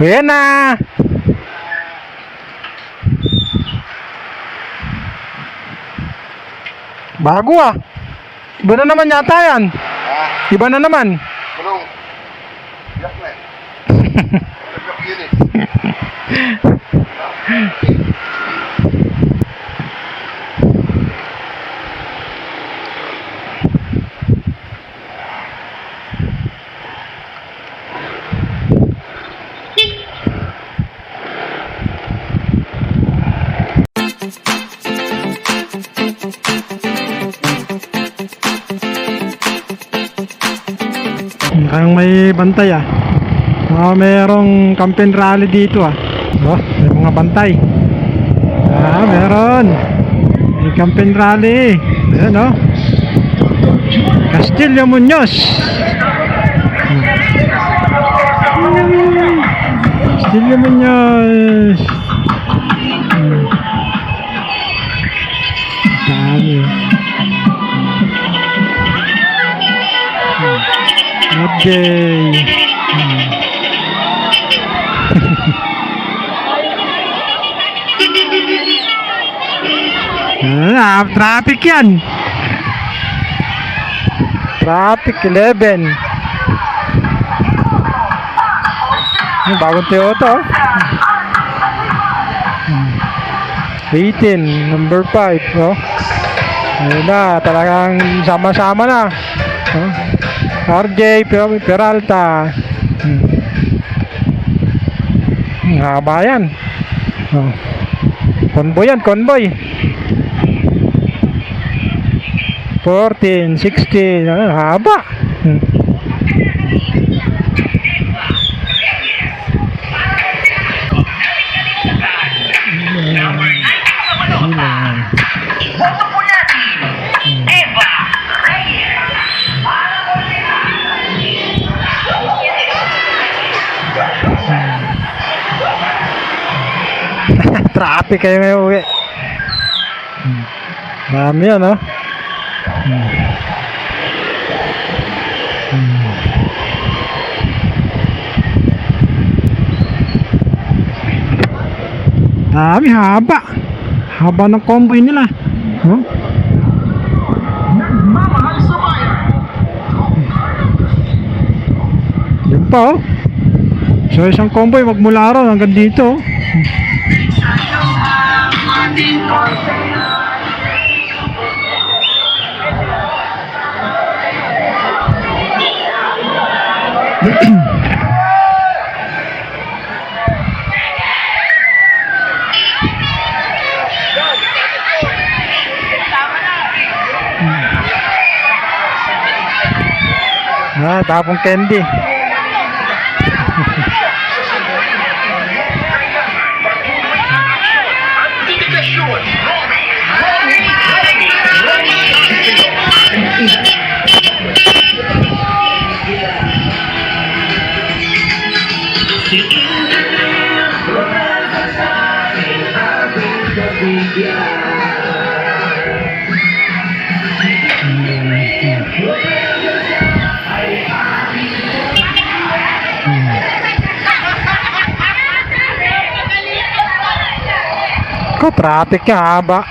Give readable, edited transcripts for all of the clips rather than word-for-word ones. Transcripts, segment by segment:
Ayan na. Bago ah. Iba na naman yata yan. Iba na naman. Belum. Yak na eh. Yak yun eh. Mukhang may bantay ah. Merong campaign rally dito ah. Oh, may mga bantay. Meron. May campaign rally. Ayan oh. Castillo Muñoz. Castillo Muñoz. Dami. Okay. Traffic yan. Traffic 11. Bagong Toyota oh. 18, number 5 oh. Ayun na, talagang sama-sama na oh. RJ Peralta. Haba yan oh. Convoy yan, convoy. 14, 16, haba. Traffic kayo may uwi. Dami yan oh. Dami, haba. Haba ng convoy nila huh? Yan pa oh. So isang convoy magmula ron hanggang dito oh. Tapong candy. Ko traffic ka haba.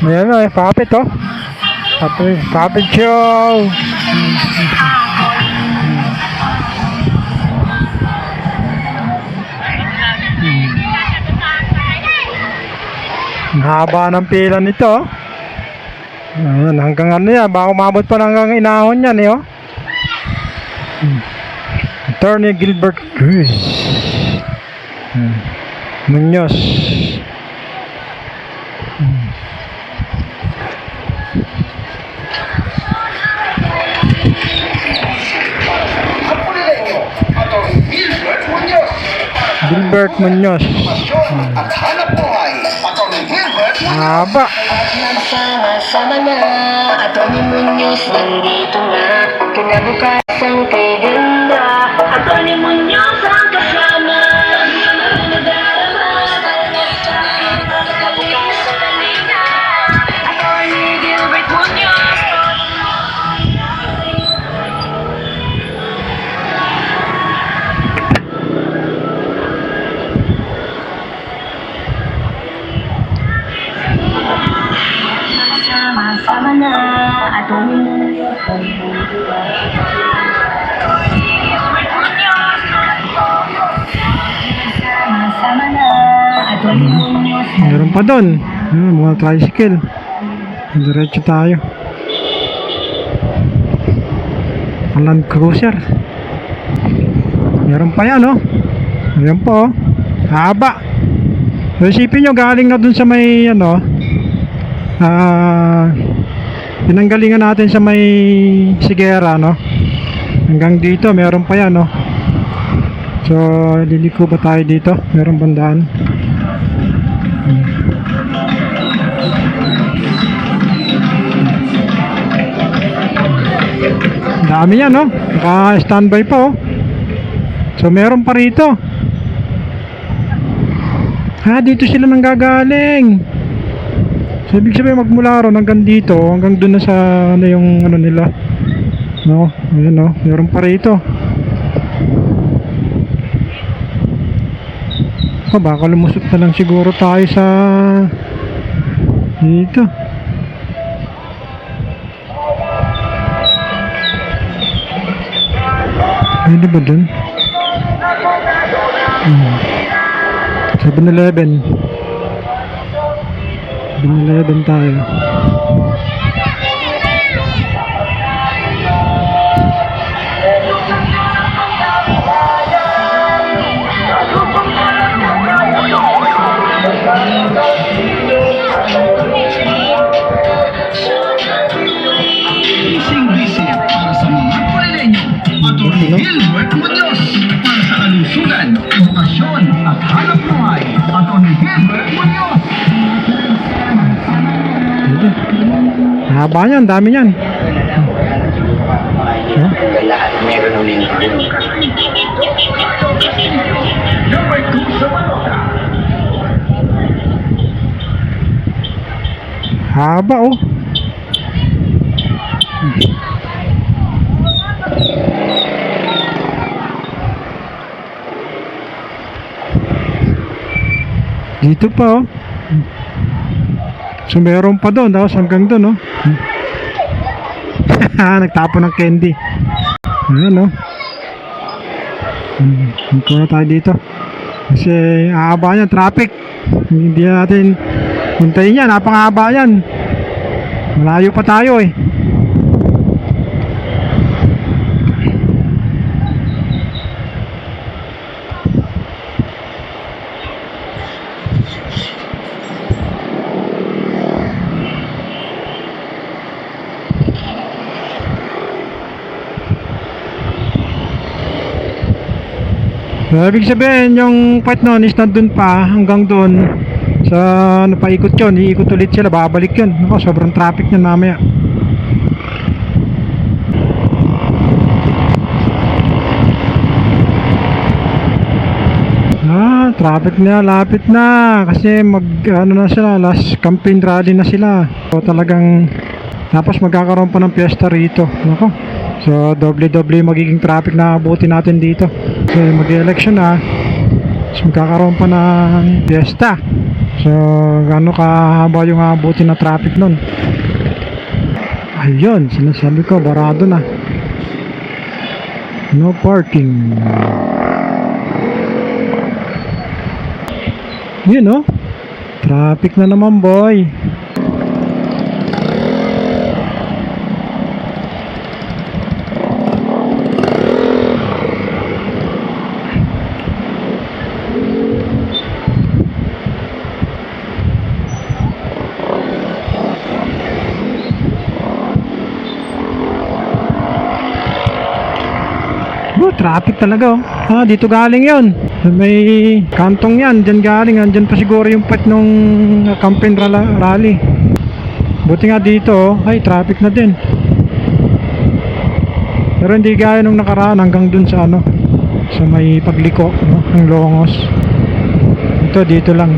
Ayan o, puppet oh. Puppet show. Ang haba ng pila nito. Ayan, hanggang ano yan, baka umabot pa hanggang inahon yan eh oh. Attorney Gilbert Cruz Muñoz. Gilbert Muñoz. At hanap buhay, Atty. Gilbert Muñoz. Haba. At nagsama-sama na, Atty. Muñoz nandito na. Kinabukasan kay ganda at alimunyos ang kasama. Kinabukasan halina Atty. Gilbert Munoz. Sama-sama na Atty. Sama-sama na Atty. Munoz. Meron pa doon. Mga tricycle. Diretso tayo. Land Cruiser. Meron pa yan, oh. Ayan po, oh. Haba. So, isipin nyo, galing na dun sa may, ano, pinanggalingan natin sa may Sigera, no? Hanggang dito, meron pa yan, no? So, liliko ba tayo dito? Meron bandaan. Dami yan, no? Naka-standby pa, oh. So, meron pa rito. Dito sila nanggagaling. So, ibig sabihin magmula ron hanggang dito, hanggang doon na sa, ano yung, ano nila. No? Ayan, no? Meron pa rito. Baka lumusot na lang siguro tayo sa dito. Pwede ba dun? 7-Eleven. 7-Eleven tayo. Bising-bising para sa mga Pulileño. Atty. Gilbert Munoz para sa kalusugan, edukasyon at hanap buhay. Atty. Gilbert Munoz. Dito. Haba yan, dami yan. Lahat meron ulit. Number 2 sa Maloka. Haba, oh. Dito pa, oh. So meron pa doon, tapos hanggang doon, oh. Nagtapon ng candy. Ayan, oh. Dito na tayo dito. Kasi haba yan, traffic. Hindi natin puntayin yan, napangahaba yan. Malayo pa tayo, eh. So, ibig sabihin, yung part nun is nandun pa hanggang doon sa ano pa ikot yun, iikot ulit sila, babalik yun. Ako, sobrang traffic niyan mamaya. Traffic na, lapit na kasi mag ano na sila, last campaign rally na sila. So talagang tapos magkakaroon pa ng piyesta rito. Nako. So doble-doble magiging traffic na abutin natin dito. So mag-election na. So magkakaroon pa ng piyesta. So gaano kahaba yung abutin na traffic nun. Ayun, sinasabi ko, barado na. No parking. Yun, no? Traffic na naman, boy. Traffic talaga, oh. Dito galing yon. May kantong yan, dyan galing. Andyan pa siguro yung pet nung campaign rally. Buti nga dito, oh. Ay, traffic na din. Pero hindi gaya nung nakaraan hanggang dun sa ano, sa may pagliko, no, ng Longos. Ito dito lang.